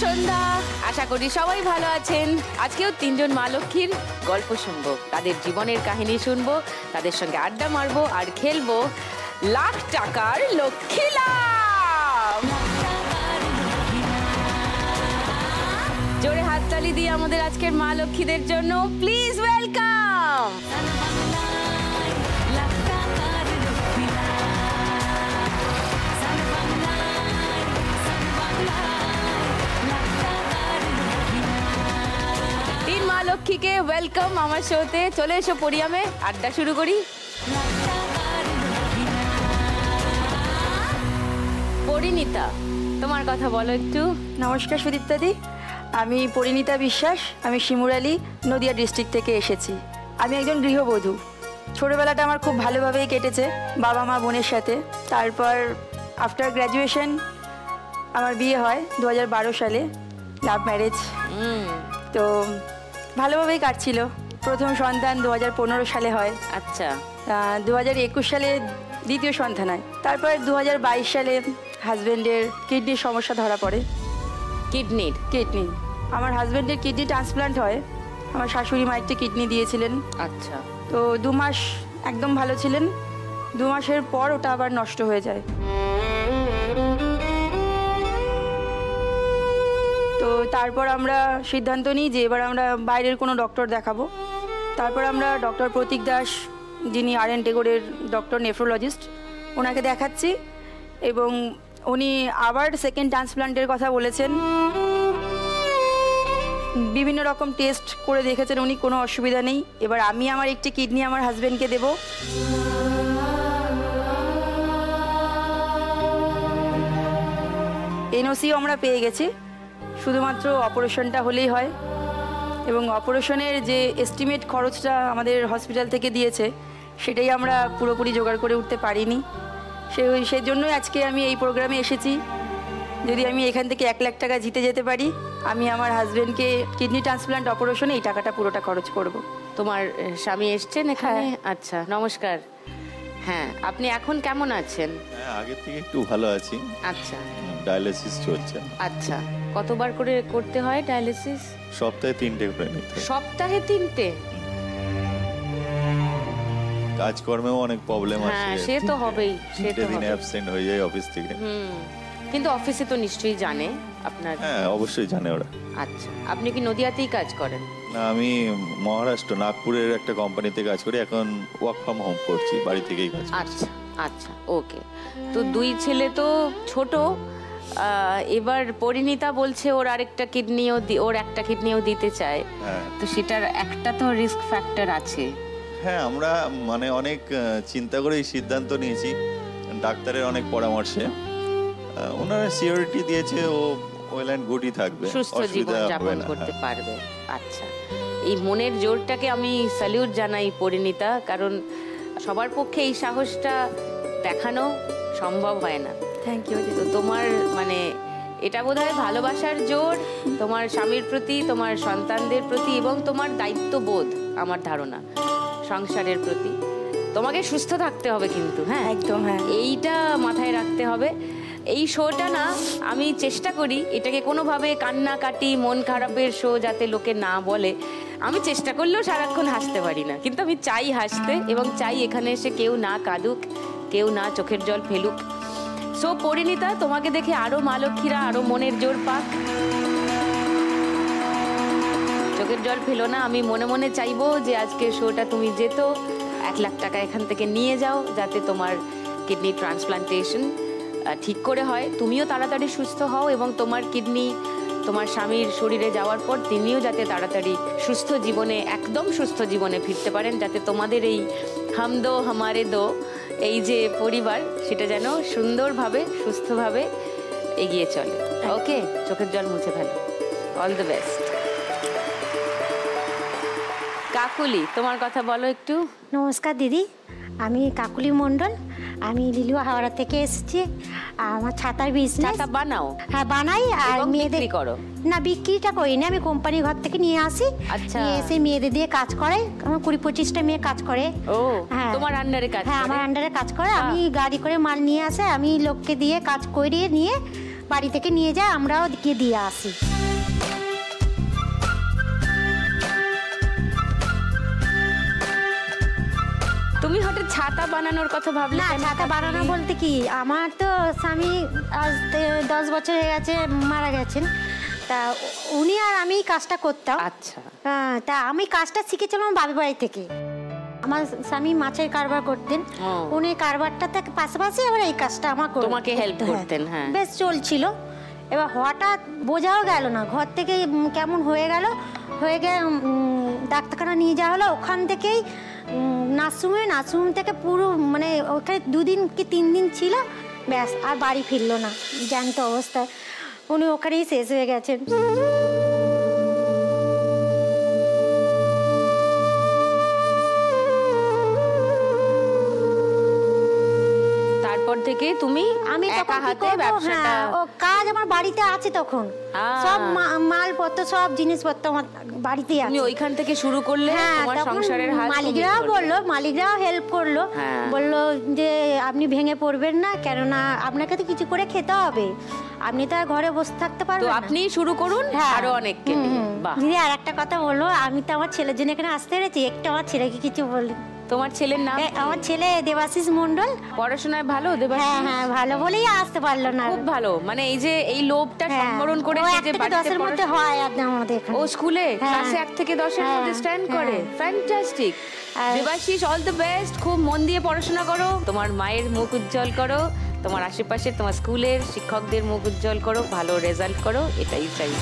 সন্ধ্যা, আশা করি সবাই ভালো আছেন। আজকেও তিনজন মা লক্ষ্মীর গল্প শুনবো, তাদের জীবনের কাহিনী শুনবো, তাদের সঙ্গে আড্ডা মারবো আর খেলবো লাখ টাকার লক্ষ্মী লাভ। জোরে হাততালি দিয়ে আমাদের আজকের মা লক্ষ্মীদের জন্য প্লিজ ওয়েলকাম। তিন মা লক্ষ্মীকে ওয়েলকাম আমার শোতে। চলে এসো পোডিয়ামে, আড্ডা শুরু করি। পরিণীতা, তোমার কথা বলো একটু। নমস্কার সুদীপ্তাদি, আমি পরিণীতা বিশ্বাস। আমি শিমুরালী, নদিয়া ডিস্ট্রিক্ট থেকে এসেছি। আমি একজন গৃহবধূ। ছোটোবেলাটা আমার খুব ভালোভাবেই কেটেছে বাবা মা বোনের সাথে। তারপর আফটার গ্র্যাজুয়েশন আমার বিয়ে হয় 2012 সালে, লাভ ম্যারেজ। তো ভালোভাবেই কাটছিল। প্রথম সন্তান 2015 সালে হয়। আচ্ছা। 2021 সালে দ্বিতীয় সন্তান হয়। তারপর 2022 সালে হাজব্যান্ডের কিডনির সমস্যা ধরা পড়ে। কিডনি আমার হাজব্যান্ডের কিডনি ট্রান্সপ্লান্ট হয়। আমার শাশুড়ি মা একটা কিডনি দিয়েছিলেন। আচ্ছা। তো 2 মাস একদম ভালো ছিলেন। 2 মাসের পর ওটা আবার নষ্ট হয়ে যায়। তো তারপর আমরা সিদ্ধান্ত নিই যে এবার আমরা বাইরের কোনো ডক্টর দেখাবো। তারপর আমরা ডক্টর প্রতীক দাস, যিনি RN টেগোরের ডক্টর নেফ্রোলজিস্ট, ওনাকে দেখাচ্ছি এবং উনি আবার সেকেন্ড ট্রান্সপ্লান্টের কথা বলেছেন। বিভিন্ন রকম টেস্ট করে দেখেছেন উনি, কোনো অসুবিধা নেই। এবার আমি আমার একটি কিডনি আমার হাজব্যান্ডকে দেব। NOCও আমরা পেয়ে গেছি, শুধুমাত্র অপারেশনটা হলেই হয়। এবং অপারেশনের যে এস্টিমেট খরচটা আমাদের হসপিটাল থেকে দিয়েছে সেটাই আমরা পুরোপুরি জোগাড় করে উঠতে পারিনি। সেই জন্যই আজকে আমি এই প্রোগ্রামে এসেছি। যদি আমি এখান থেকে 1 লাখ টাকা জিতে যেতে পারি, আমি আমার হাজব্যান্ডকে কিডনি ট্রান্সপ্লান্ট অপারেশনে এই টাকাটা পুরোটা খরচ করব। তোমার স্বামী এসছেন এখানে? আচ্ছা, নমস্কার। হ্যাঁ, আপনি এখন কেমন আছেন? হ্যাঁ, আগের থেকে একটু ভালো আছি। আচ্ছা। ডায়ালিসিস চলছে। আচ্ছা, কতবার করে করতে হয় ডায়ালিসিস? সপ্তাহে 3টে করে নিতে হয়। সপ্তাহে 3টে? কাজকর্মেও অনেক প্রবলেম আছে। হ্যাঁ, সে তো হবেই, সে তো দিনে অ্যাবসেন্ট হয়ে যায় অফিস থেকে। কিন্তু অফিসে তো নিশ্চয়ই জানে আপনার? হ্যাঁ, অবশ্যই জানে ওরা। আচ্ছা, আপনি কি নদিয়াতেই কাজ করেন? না, আমি মহারাষ্ট্র নাগপুরের একটা কোম্পানিতে কাজ করি। এখন ওয়ার্ক ফ্রম হোম করছি, বাড়ি থেকেই কাজ করছি। আচ্ছা আচ্ছা, ওকে। তো 2 ছেলে তো ছোট। এবার পরিণীতা বলছে ওর আরেকটা কিডনিও, ওর একটা কিডনিও দিতে চায়। তো সেটার একটা তো রিস্ক ফ্যাক্টর আছে। হ্যাঁ, আমরা মানে অনেক চিন্তা করে এই সিদ্ধান্ত নিয়েছি, ডাক্তারের অনেক পরামর্শে। ওনারা সিওরিটি দিয়েছে ও ওয়েল অ্যান্ড গুডই থাকবে, সুস্থ জীবন যাপন করতে পারবে। আচ্ছা, এই মনের জোরটাকে আমি স্যালিউট জানাই পরিণীতা, কারণ সবার পক্ষে এই সাহসটা দেখানো সম্ভব হয় না। Thank you. তো তোমার মানে এটা বোধহয় ভালোবাসার জোর তোমার স্বামীর প্রতি, তোমার সন্তানদের প্রতি এবং তোমার দায়িত্ববোধ, আমার ধারণা সংসারের প্রতি। তোমাকে সুস্থ থাকতে হবে কিন্তু। হ্যাঁ, একদম। হ্যাঁ, এইটা মাথায় রাখতে হবে। এই শোটা না, আমি চেষ্টা করি এটাকে কোনোভাবে কান্নাকাটি মন খারাপের শো যাতে লোকে না বলে। আমি চেষ্টা করলেও সারাক্ষণ হাসতে পারি না, কিন্তু আমি চাই হাসতে এবং চাই এখানে এসে কেউ না কাঁদুক, কেউ না চোখের জল ফেলুক। সো পরিণীতা, তোমাকে দেখে আরো মা লক্ষ্মীরা আরো মনের জোর পাক। চোখের জল ফেলো না। আমি মনে মনে চাইবো যে আজকে শোটা তুমি যেত 1 লাখ টাকা এখান থেকে নিয়ে যাও, যাতে তোমার কিডনি ট্রান্সপ্লান্টেশন ঠিক করে হয়, তুমিও তাড়াতাড়ি সুস্থ হও এবং তোমার কিডনি তোমার স্বামীর শরীরে যাওয়ার পর তিনিও যাতে তাড়াতাড়ি সুস্থ জীবনে, একদম সুস্থ জীবনে ফিরতে পারেন, যাতে তোমাদের এই হাম দো হামারে দো এই যে পরিবার, সেটা যেন সুন্দরভাবে সুস্থভাবে এগিয়ে চলে। ওকে, চোখের জল মুছে ফেলো। All the best. কাকুলি, তোমার কথা বলো একটু। নমস্কার দিদি, আমি কাকুলি মণ্ডল। আমি লিলুয়া হাওড়া থেকে এসেছি। আমার ছাতার বিজনেস। ছাতা বানাও? হ্যাঁ, বানাই। আর মেয়েদের করো? না, বিক্রিটা করি না, আমি কোম্পানি ঘর থেকে নিয়ে আসি। আচ্ছা। নিয়ে এসে মেয়েদের দিয়ে কাজ করে। আমার 20-25টা মেয়ে কাজ করে। ও, তোমার আন্ডারে কাজ করে? হ্যাঁ, আমার আন্ডারে কাজ করে। আমি গাড়ি করে মাল নিয়ে আসে, আমি লোককে দিয়ে কাজ করিয়ে নিয়ে বাড়ি থেকে নিয়ে যায়, আমরাও গিয়ে দিয়ে আসি। তুমি হঠাৎ ছাতা বানানোর কথা ভাবলে? না, ছাতা বানানো বলতে কি, আমার তো স্বামী আজ 10 বছর হয়ে গেছে মারা গেছেন, তা উনি আর আমি কাজটা করতাম। আচ্ছা। তা আমি কাজটা শিখেছিলাম বাপের বাড়ি থেকে। আমার স্বামী মাছের কারবার করতেন, উনি কারবারটা থেকে পাশাপাশি আবার এই কাজটা আমার তোমাকে হেল্প করতেন। হ্যাঁ, বেশ চলছিল। এবার হঠাৎ বোঝাও গেল না, ঘর থেকে কেমন হয়ে গিয়ে ডাক্তারখানা নিয়ে যাওয়া হলো। ওখান থেকেই নার্সিংহোম থেকে পুরো মানে ওখানে 2 দিন কি 3 দিন ছিল, ব্যাস আর বাড়ি ফিরলো না, জ্যান্ত অবস্থায় উনি ওখানেই শেষ হয়ে গেছেন। তারপর থেকে তুমি আমি একা হাতে ব্যবসাটা? ও কাজ আমার বাড়িতে আছে, তখন সব মালপত্র সব জিনিসপত্র আমার বাড়িতেই আছে। তুমি ওইখান থেকে শুরু করলে তোমার সংসারের হাল? মালিকরাও হেল্প করলো, বললো যে আপনি ভেঙে পড়বেন না, কেননা আপনাকে তো কিছু করে খেতে হবে, আপনি তো আর ঘরে বসে থাকতে পারবেন না, আপনি শুরু করুন আরো অনেককে নিয়ে। দিদি আর একটা কথা বললো, আমি তো আমার ছেলের জন্য এখানে আসতে পেরেছি, একটু আমার ছেলেকে কিছু বলি। তোমার ছেলের নাম? আমার ছেলে দেবাশিস মণ্ডল। পড়াশোনায় ভালো দেবাশিস? হ্যাঁ, ভালো বলেই আসতে পারলো না। খুব ভালো, মানে এই যে এই লোভটা সম্বরণ করে যে 1 থেকে 10-এর মধ্যে হয় আমাদের এখানে। ও স্কুলে ক্লাসে 1 থেকে 10-এর মধ্যে স্ট্যান্ড করে? Fantastic. Debashis, all the best, খুব মন দিয়ে পড়াশোনা করো, তোমার মায়ের মুখ উজ্জ্বল করো, তোমার আশেপাশে তোমার স্কুলের শিক্ষকদের মুখ উজ্জ্বল করো, ভালো রেজাল্ট করো, এটাই চাই।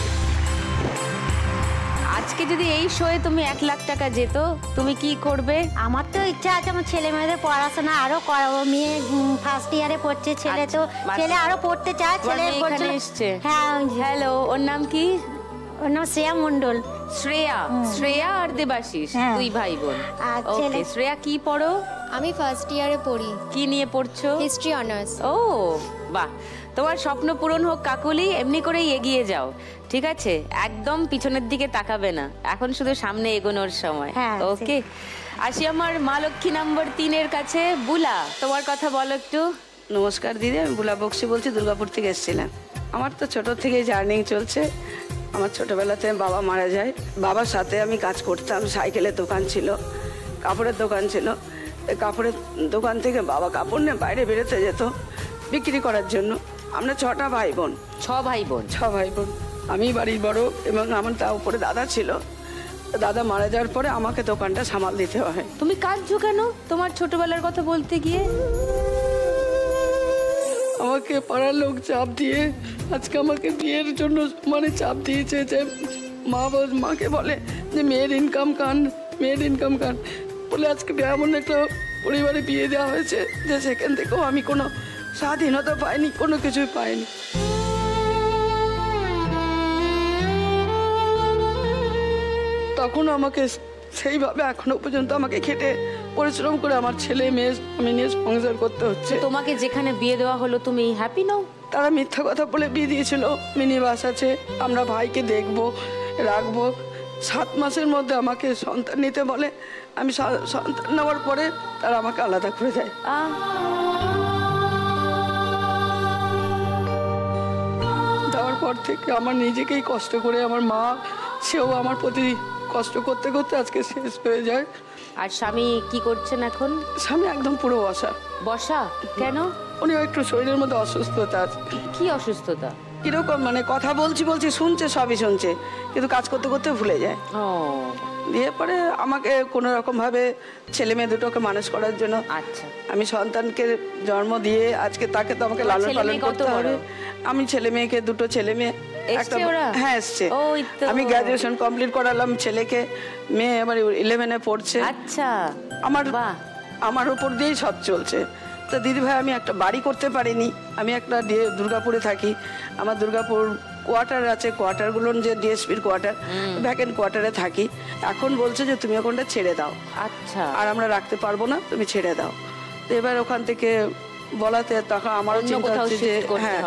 আজকে যদি এই শোয়ে তুমি 1 লাখ টাকা যেত, তুমি কি করবে? আমার তো ইচ্ছা আছে আমার ছেলে মেয়েদের পড়াশোনা আরো করাবো। মেয়ে ফার্স্ট ইয়ারে পড়ছে, ছেলে তো ছেলে আরো পড়তে চায়। ছেলে এখানে এসছে। হ্যাঁ, হ্যালো, ওর নাম কি? ওর নাম শ্রেয়া মণ্ডল। শ্রেয়া আর দেবাশিস 2 ভাই বোন। ওকে, শ্রেয়া কি পড়ো? আমি ফার্স্ট ইয়ারে পড়ি। কি নিয়ে পড়ছো? History honours. ও বাহ, তোমার স্বপ্ন পূরণ হোক কাকুলি, এমনি করেই এগিয়ে যাও, ঠিক আছে? একদম পিছনের দিকে তাকাবে না, এখন শুধু সামনে এগোনোর সময়। ওকে, আসি আমার মা লক্ষ্মী নাম্বার 3-এর কাছে। বুলা, তোমার কথা বলো একটু। নমস্কার দিদি, আমি বুলা বক্সি বলছি, দুর্গাপুর থেকে এসেছিলাম। আমার তো ছোট থেকেই জার্নি চলছে। আমার ছোটবেলাতে বাবা মারা যায়, বাবার সাথে আমি কাজ করতাম। সাইকেলের দোকান ছিল, কাপড়ের দোকান ছিল। কাপড়ের দোকান থেকে বাবা কাপড় নিয়ে বাইরে বেরোতে যেত বিক্রি করার জন্য। আমরা 6 ভাই বোন। 6 ভাই বোন। আমি বাড়ির বড়, এবং আমার তার উপরে দাদা ছিল। দাদা মারা যাওয়ার পরে আমাকে দোকানটা সামাল দিতে হয়। তুমি কাঁদছো কেন তোমার ছোটবেলার কথা বলতে গিয়ে? আমাকে পাড়ার লোক চাপ দিয়ে আজকে আমাকে বিয়ের জন্য মানে চাপ দিয়েছে, যে মাকে বলে যে মেয়ের ইনকাম কান বলে আজকে এমন একটা পরিবারে বিয়ে দেওয়া হয়েছে যে সেখান থেকেও আমি কোনো স্বাধীনতা পাইনি, কোনো কিছুই পাইনি। তখন আমাকে সেইভাবে এখনো পর্যন্ত আমাকে খেটে পরিশ্রম করে আমার ছেলে মেয়ে আমি নিয়ে সংসার করতে হচ্ছে। তোমাকে যেখানে বিয়ে দেওয়া হলো তুমি হ্যাপি নও? তারা মিথ্যা কথা বলে বিয়ে দিয়েছিল। মিনি বাস আছে, আমরা ভাইকে দেখবো রাখবো। 7 মাসের মধ্যে আমাকে সন্তান নিতে বলে। আমি সন্তান নেওয়ার পরে তারা আমাকে আলাদা করে দেয়। দেওয়ার পর থেকে আমার নিজেকেই কষ্ট করে, আমার মা সেও আমার প্রতি কষ্ট করতে করতে আজকে শেষ হয়ে যায়। আর স্বামী কি করছেন এখন? স্বামী একদম পুরো বসা। কেন? উনি একটু শরীরের মধ্যে অসুস্থতা আছে। কি অসুস্থতা? কিরকম মানে কথা বলছি শুনছে, সবই শুনছে, কিন্তু কাজ করতে করতে ভুলে যায়। দিয়ে পরে আমাকে কোনো রকম ভাবে ছেলে মেয়ে দুটোকে মানুষ করার জন্য, আচ্ছা, আমি সন্তানকে জন্ম দিয়ে আজকে তাকে তো আমাকে লালন পালন করতে হবে। আমি ছেলে মেয়েকে 2 ছেলে মেয়ে একটা, হ্যাঁ এসছে। আমি গ্রাজুয়েশন কমপ্লিট করালাম ছেলেকে, মেয়ে এবার 11-এ পড়ছে। আচ্ছা, আমার উপর দিয়েই সব চলছে। তো দিদি ভাই আমি একটা বাড়ি করতে পারিনি। আমি একটা দুর্গাপুরে থাকি, আমার দুর্গাপুর কোয়ার্টার আছে, কোয়ার্টারগুলো যে ডিএসপির কোয়ার্টার, ভ্যাকেন্ট কোয়ার্টারে থাকি। এখন বলছে যে তুমি ওখানটা ছেড়ে দাও, আচ্ছা, আর আমরা রাখতে পারবো না, তুমি ছেড়ে দাও। তো এবার ওখান থেকে বলাতে তখন আমারও চিন্তা হচ্ছে যে হ্যাঁ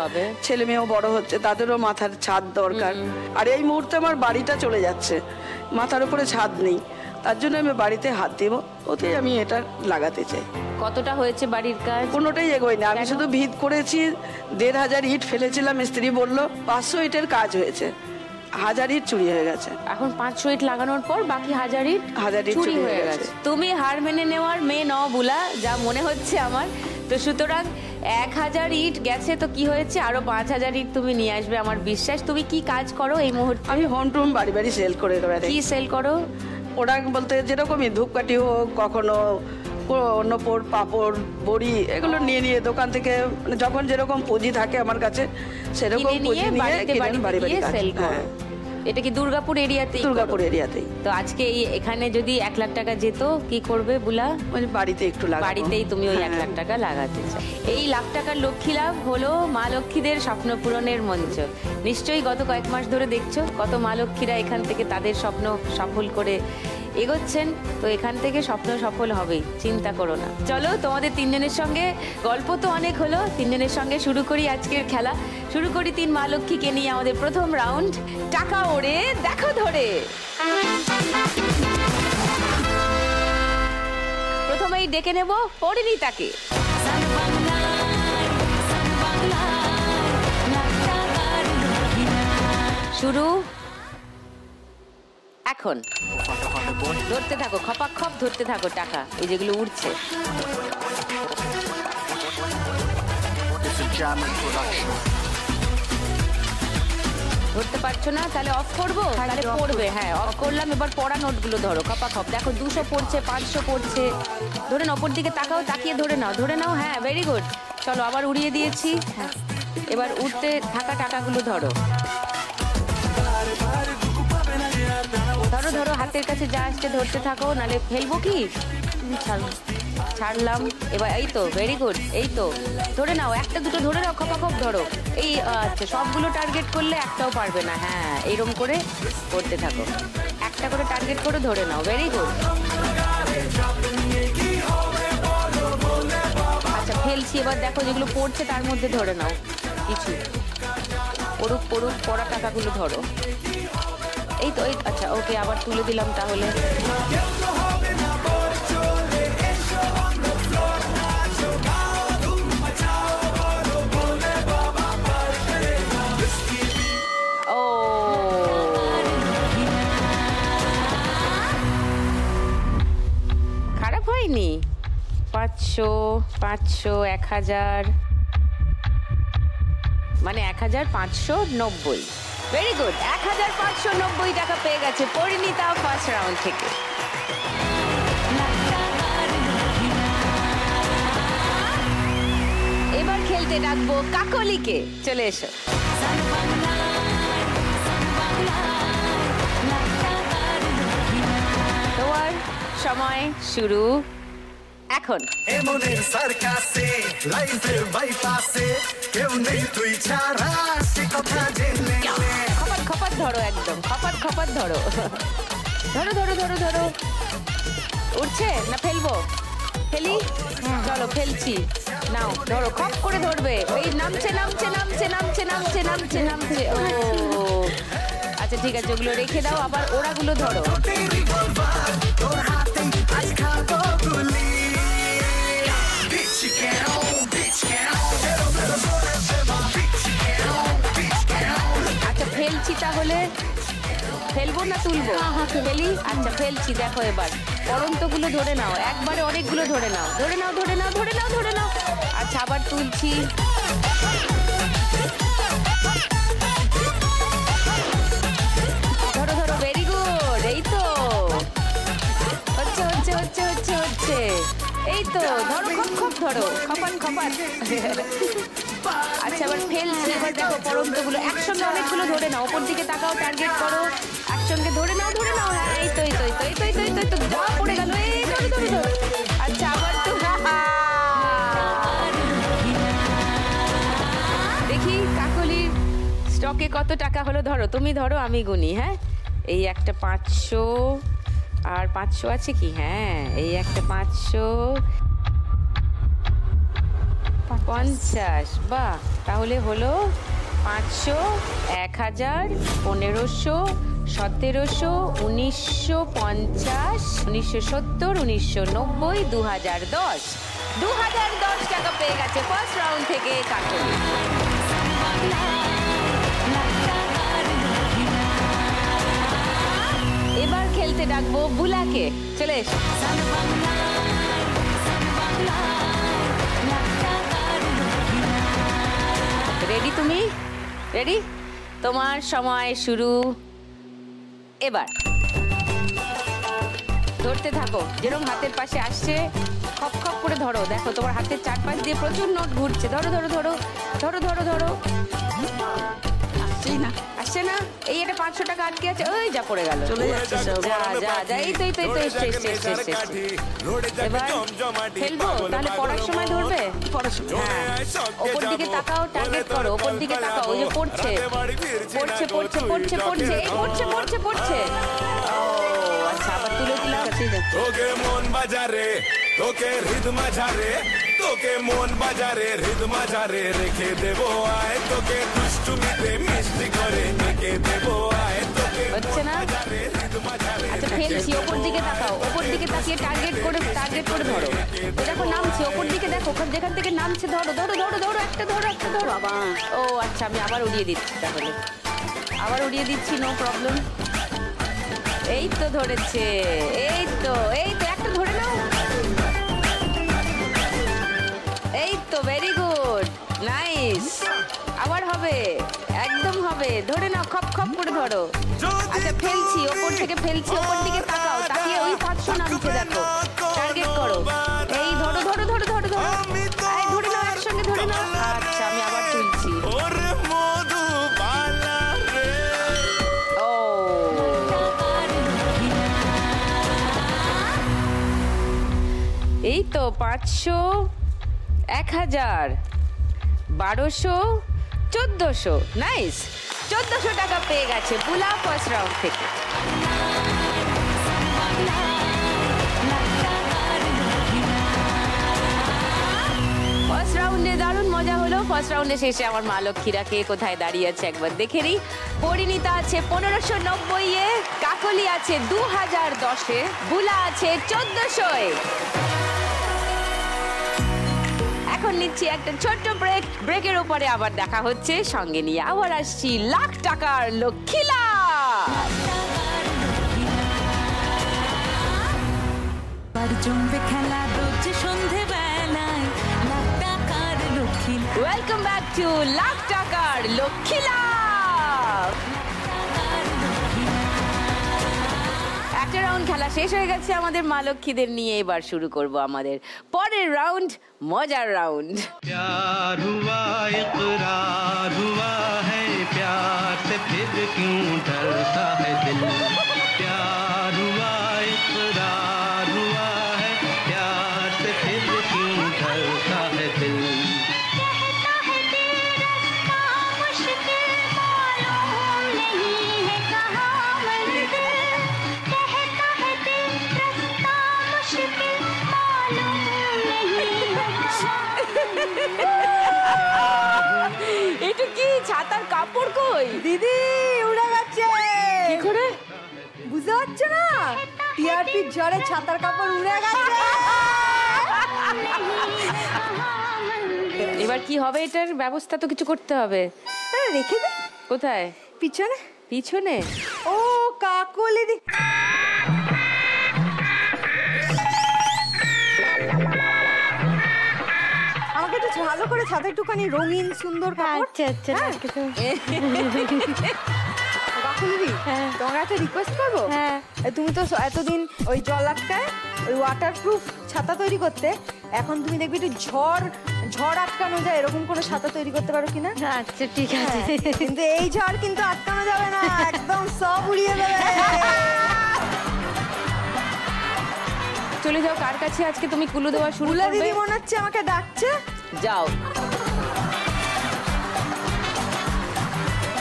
ছেলে মেয়েও বড় হচ্ছে, তাদেরও মাথার ছাদ দরকার। আর এই মুহূর্তে আমার বাড়িটা চলে যাচ্ছে, মাথার উপরে ছাদ নেই, তার জন্য আমি বাড়িতে হাত দিব। ওতেই আমি এটা লাগাতে চাই। কতটা হয়েছে বাড়ির কাজ? কোনোটাই এগোয় না, আমি শুধু ভিত করেছি, 1500 ইট ফেলেছিলাম, মিস্ত্রি বললো 500 ইটের কাজ হয়েছে, 1000 ইট চুরি হয়ে গেছে। এখন 500 ইট লাগানোর পর বাকি 1000 ইট চুরি হয়ে গেছে। তুমি হার মেনে নেওয়ার মেয়ে ন বুলা, যা মনে হচ্ছে আমার। তো সুতরাং 1000 ইট গেছে, তো কি হয়েছে, আরো 5000 ইট তুমি নিয়ে আসবে আমার বিশ্বাস। তুমি কি কাজ করো এই মুহূর্তে? আমি হোম টুম বাড়ি বাড়ি সেল করে দেবো। কি সেল করো? প্রোডাক্ট বলতে যেরকমই ধূপকাঠি হোক, কখনো নপুর, পাপড়, বড়ি, এগুলো নিয়ে নিয়ে দোকান থেকে যখন যেরকম পুঁজি থাকে আমার কাছে সেরকম পুঁজি নিয়ে বাড়ি বাড়ি সেল করো। এটা কি দুর্গাপুর এরিয়াতেই? দুর্গাপুর এরিয়াতেই। তো আজকে এখানে যদি 1 লাখ টাকা যেত, কি করবে বুলা? বাড়িতে একটু বাড়িতেই তুমি ওই 1 লাখ টাকা লাগাতে চাও। এই লাখ টাকার লক্ষ্মী লাভ হলো মা লক্ষ্মীদের স্বপ্ন পূরণের মঞ্চ। নিশ্চয়ই গত কয়েক মাস ধরে দেখছো কত মা লক্ষ্মীরা এখান থেকে তাদের স্বপ্ন সফল করে এগোচ্ছেন। তো এখান থেকে স্বপ্ন সফল হবেই, চিন্তা করো না। চলো, তোমাদের 3 জনের সঙ্গে গল্প তো অনেক হলো, 3 জনের সঙ্গে শুরু করি আজকের খেলা। শুরু করি 3 মা লক্ষ্মীকে নিয়ে আমাদের প্রথম রাউন্ড, টাকা ওড়ে দেখো ধরে। প্রথমেই ডেকে নেব পরিণীতাকে। শুরু এখন। ধরতে থাকো, খপাক খপ ধরতে থাকো টাকা, এই যেগুলো উঠছে। ধরতে পারছো না? তাহলে অফ করবো, তাহলে পড়বে। হ্যাঁ, অফ করলাম। এবার পড়া নোটগুলো ধরো, খপাক খপ। দেখো 200 পড়ছে, 500 পড়ছে। ধরে নাও, অপর দিকে তাকাও, তাকিয়ে ধরে নাও, ধরে নাও। হ্যাঁ, ভেরি গুড। চলো, আবার উড়িয়ে দিয়েছি। হ্যাঁ, এবার উঠতে থাকা টাকাগুলো ধরো। ধরো ধরো, হাতের কাছে যা আসছে ধরতে থাকো, নালে ফেলবো কি? ছাড়লাম। এবার এই তো, ভেরি গুড। এই তো, ধরে নাও, একটা দুটো ধরে নাও, খপাখপ ধরো। এই আচ্ছা, সবগুলো টার্গেট করলে একটাও পারবে না। হ্যাঁ, এইরকম করে করতে থাকো, একটা করে টার্গেট করে ধরে নাও। Very good. আচ্ছা, ফেলছি। এবার দেখো যেগুলো পড়ছে তার মধ্যে ধরে নাও কিছু। পড়ুক পড়ুক, পড়া টাকাগুলো ধরো। এই তো, এই আচ্ছা, ওকে, আবার তুলে দিলাম তাহলে। ও, খারাপ হয়নি। 500, 500, 1000, মানে 1590। Very good. 1590 টাকা পেয়ে গেছে পরিণীতা ফার্স্ট রাউন্ড থেকে। এবার খেলতে ডাকবো কাকলিকে। চলে এসো। তোমার সময় শুরু এখন। এমনের সার্কাসে লাইফের বাইপাসে কেউ নেই তুই ছাড়া, সে কথা জেনে নে। খপাত খপাত ধরো, একদম খপাত খপাত ধরো। ধরো ধরো ধরো ধরো। উঠছে না ফেলবো? ফেলি? চলো, ফেলছি। নাও, ধরো, খপ করে ধরবে। ওই নামছে নামছে নামছে নামছে নামছে নামছে নামছে। ও আচ্ছা, ঠিক আছে, ওগুলো রেখে দাও। আবার ওরাগুলো ধরো। তোর হাতে আজ খাবো গুলি। আচ্ছা, ফেলছি তাহলে। ফেলবো না তুলবো? ফেলি। আচ্ছা, ফেলছি। দেখো এবার পরন্তগুলো ধরে নাও, একবারে অনেকগুলো ধরে নাও। ধরে নাও, ধরে নাও, ধরে নাও, ধরে নাও। আচ্ছা, আবার তুলছি। ধরো ধরো, ভেরি গুড। এই তো হচ্ছে হচ্ছে হচ্ছে হচ্ছে হচ্ছে। এই তো, ধরো, খপ খপ ধরো, খপান খপান। আচ্ছা, এবার ফেলছি। এবার দেখো পরন্তগুলো একসঙ্গে অনেকগুলো ধরে নাও। ওপর দিকে তাকাও, টার্গেট করো, একসঙ্গে ধরে নাও, ধরে নাও। হ্যাঁ, এই তো, এই তো, এই তো, এই তো, এই তো, এই তো, এই তো, যা পড়ে গেল। এই ধরো ধরো ধরো। আচ্ছা, আবার তো দেখি কাকলির স্টকে কত টাকা হলো। ধরো, তুমি ধরো, আমি গুনি। হ্যাঁ, এই একটা 500, আর 500 আছে কি? হ্যাঁ, এই একটা 500, 50। বাহ, তাহলে হলো 500, 1000, 1500, 1700, 1950, 1970, 1990, 2010 2010 টাকা পেয়ে গেছে ফার্স্ট রাউন্ড থেকে কাকলি। এবার খেলতে ডাকবো বুলাকে, চলে এসো। রেডি তুমি? রেডি? তোমার সময় শুরু এবার। ধরতে থাকো, যেরকম হাতের পাশে আসছে খপ খপ করে ধরো। দেখো তোমার হাতের চারপাশ দিয়ে প্রচুর নোট ঘুরছে। ধরো ধরো ধরো ধরো ধরো ধরো। আসছেই না, আসছে না। এই এটা 500 টাকা আটকে আছে। ওই যা পড়ে গেল, চলে যাচ্ছে সব। যা যা যা। এই তো এই তো এই তো এসছে এসছে এসছে এসছে। এবার খেলবো তাহলে পড়ার সময় ধরবে। হ্যাঁ, ওপর দিকে তাকাও, টার্গেট করো। ওপর দিকে তাকাও, ওই যে পড়ছে পড়ছে পড়ছে পড়ছে পড়ছে, এই পড়ছে পড়ছে পড়ছে। ও আচ্ছা, আবার তুলে দিলাম। তোকে মন বাজারে, তোকে রিদম ঝারে, তোকে মন বাজারে রিদম ঝারে, রেখে দেবো আয় তোকে দুষ্টুমিতে মিষ্টি করে, রেখে দেবো আয় তোকে হচ্ছে না। আচ্ছা ফেলছি, ওপর দিকে তাকাও। ওপর দিকে তাকিয়ে টার্গেট করে ধরো। দেখো নামছে, ওপর দিকে দেখো, ওখান যেখান থেকে নামছে ধরো ধরো ধরো ধরো। একটা ধরো, একটা ধরো। বাবা, ও আচ্ছা, আমি আবার উড়িয়ে দিচ্ছি তাহলে। আবার উড়িয়ে দিচ্ছি, নো প্রবলেম। এই তো ধরেছে, এই তো এই তো, একটা ধরে নাও। এই তো, ভেরি গুড, নাইস। আবার হবে, একদম হবে। ধরে নাও, খপ খপ করে ধরো। আচ্ছা ফেলছি, ওপর থেকে ফেলছি। ওপর দিকে তাকাও, তাকিয়ে ওই 500 নামছে দেখো। টার্গেট করো। এই ধরো ধরো ধরো ধরো ধরো। এই ধরে নাও, একসঙ্গে ধরে নাও। আচ্ছা, আমি আবার তুলছি। ও এই তো 500, 1000, 1200, 1400। নাইস, 1400 টাকা পেয়ে গেছে বুলা ফার্স্ট রাউন্ড থেকে। ফার্স্ট রাউন্ডে দারুণ মজা হলো। ফার্স্ট রাউন্ডে শেষে আমার মা লক্ষ্মীরা কে কোথায় দাঁড়িয়ে আছে একবার দেখে নিই। পরিণীতা আছে 1590-এ, কাকলি আছে 2010-এ, বুলা আছে 1400-এ। এখন নিচ্ছি একটা ছোট্ট ব্রেক। ব্রেকের উপরে আবার দেখা হচ্ছে। সঙ্গে নিয়ে আবার আসছি লাখ টাকার লক্ষ্মী লাভ। ওয়েলকাম ব্যাক টু লাখ টাকার লক্ষ্মী লাভ। একটা রাউন্ড খেলা শেষ হয়ে গেছে আমাদের মা লক্ষ্মীদের নিয়ে। এবার শুরু করব আমাদের পরের রাউন্ড, মজার রাউন্ড। प्यार हुआ इकरार हुआ है, प्यार से फिर क्यों डरता है दिल, प्यार हुआ इकरार हुआ है, प्यार से फिर क्यों डरता है दिल, कहता है दिल रास्ता मुश्किल मालूम नहीं है कहाँ मंजिल, कहता है दिल रास्ता मुश्किल मालूम नहीं है कहाँ। এটা কি ছাতার কাপড় কই? দিদি উড়ে গেছে। কি করে বুঝতে পারছো না? টিআরপি ঝড়ে ছাতার কাপড় উড়ে গেছে। এবার কি হবে? এটার ব্যবস্থা তো কিছু করতে হবে। রেখে দে। কোথায়? পিছনে। পিছনে? ও কাকলি দি। আমাকে একটু ভালো করে ছাদে একটুখানি রঙিন সুন্দর কাপড়। আচ্ছা আচ্ছা, কাকুলি, তোমার একটা রিকোয়েস্ট করবো। হ্যাঁ। তুমি তো এতদিন ওই জল আটকায় ওই ওয়াটারপ্রুফ ছাতা তৈরি করতে, এখন তুমি দেখবি একটু ঝড় আটকানো যায় এরকম কোনো ছাতা তৈরি করতে পারো কিনা? আচ্ছা ঠিক আছে। কিন্তু এই ঝড় কিন্তু আটকানো যাবে না, একদম সব উড়িয়ে দেবে। চলে যাও, কার কাছে আজকে তুমি কুলু দেওয়া শুরু বুলা করবে? দিদি মনে হচ্ছে আমাকে ডাকছে। যাও।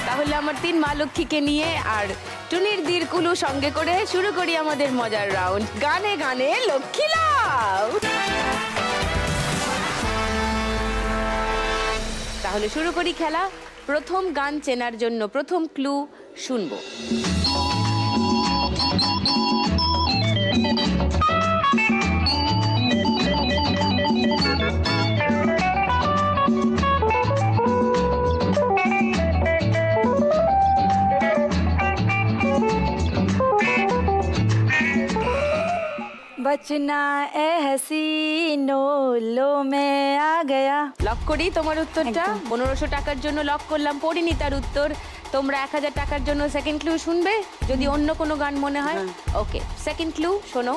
তাহলে আমার 3 মা লক্ষ্মীকে নিয়ে আর টুনির দির কুলু সঙ্গে করে শুরু করি আমাদের মজার রাউন্ড, গানে গানে লক্ষ্মী লাভ। তাহলে শুরু করি খেলা। প্রথম গান চেনার জন্য প্রথম ক্লু শুনবো। बचना ए हसीनो लो मैं आ गया। লক করি তোমার উত্তরটা। 1500 টাকার জন্য লক করলাম পরিণীতার উত্তর। তোমরা 1000 টাকার জন্য সেকেন্ড ক্লু শুনবে যদি অন্য কোনো গান মনে হয়। ওকে, সেকেন্ড ক্লু শোনো।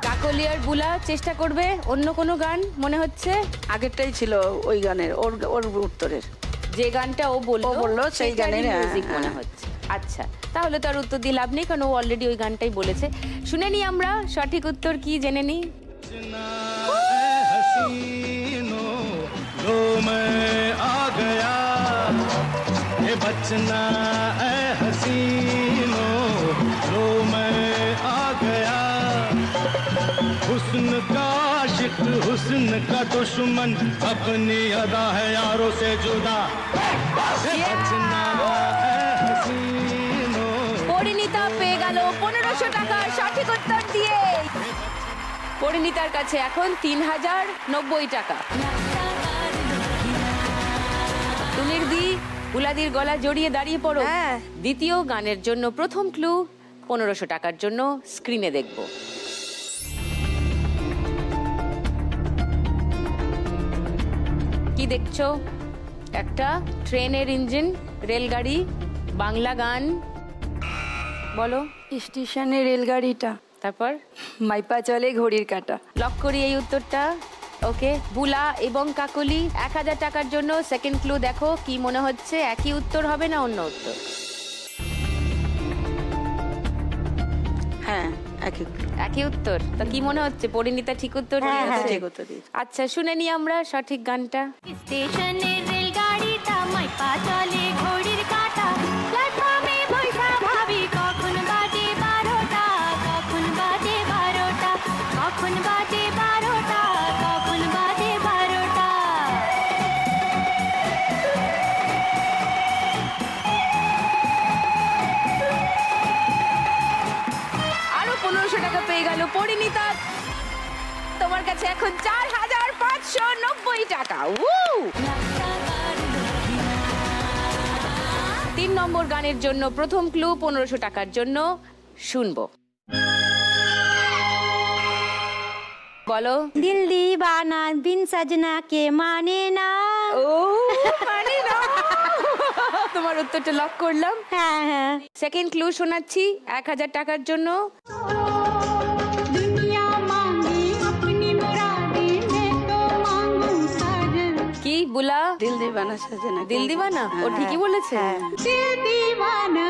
কাকলিয়ার বুলা চেষ্টা করবে অন্য কোনো গান মনে হচ্ছে। আগেরটাই ছিল ওই গানের, ওর উত্তরের যে গানটা ও বললো সেই গানের মিউজিক মনে হচ্ছে। আচ্ছা, তাহলে তার উত্তর দিয়ে লাভ নেই, কারণ ও অলরেডি ওই গানটাই বলেছে। শুনে নি আমরা সঠিক উত্তর কি, জেনে নি। बचना ए हसीनो लो मैं आ गया हुस्न का आशिक हुस्न का दुश्मन अपनी अदा है यारों से जुदा बचना ए हसीनो। পরিণীতা পেয়ে গেল 1500 টাকা সঠিক উত্তর দিয়ে। পরিণীতার কাছে এখন 3090 টাকা। তুমির দি বুলাদির গলা জড়িয়ে দাঁড়িয়ে পড়ো। দ্বিতীয় গানের জন্য প্রথম ক্লু 1500 টাকার জন্য স্ক্রিনে দেখব। কি দেখছো? একটা ট্রেনের ইঞ্জিন, রেলগাড়ি, বাংলা গান। বলো। স্টেশনে রেলগাড়িটা, তারপর মাইপা চলে ঘড়ির কাঁটা। লক করি এই উত্তরটা। ওকে, বুলা এবং কাকলি 1000 টাকার জন্য সেকেন্ড ক্লু দেখো কি মনে হচ্ছে, একই উত্তর হবে না অন্য উত্তর? হ্যাঁ, একই উত্তর। তা কি মনে হচ্ছে পরিণীতা ঠিক উত্তর দিয়েছে? ঠিক উত্তর দিয়েছে। আচ্ছা, শুনে নি আমরা সঠিক গানটা। স্টেশনে রেলগাড়িটা মাইপা চলে ঘড়ির কাঁটা প্ল্যাটফর্মে বৈশা ভাবি কখন বাজে 12টা কখন বাজে 12টা কখন বাজে 12টা কখন বাজে 12টা। আরো 1500 টাকা পেয়ে গেল পরিণীতা। তোমার কাছে এখন 4590 টাকা। 3 নম্বর গানের জন্য প্রথম ক্লু 1500 টাকার জন্য শুনবো। বলো। দিল দিবানা বিন সजना के माने ना। ও মানে না। তোমার উত্তরটা লক করলাম। হ্যাঁ হ্যাঁ। সেকেন্ড ক্লু শোনাচ্ছি 1000 টাকার জন্য। কি বুলা? দিল দিবানা সजना। দিল দিবানা, ও ঠিকই বলেছে। दिल दीवाना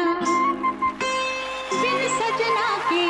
बिन सजना के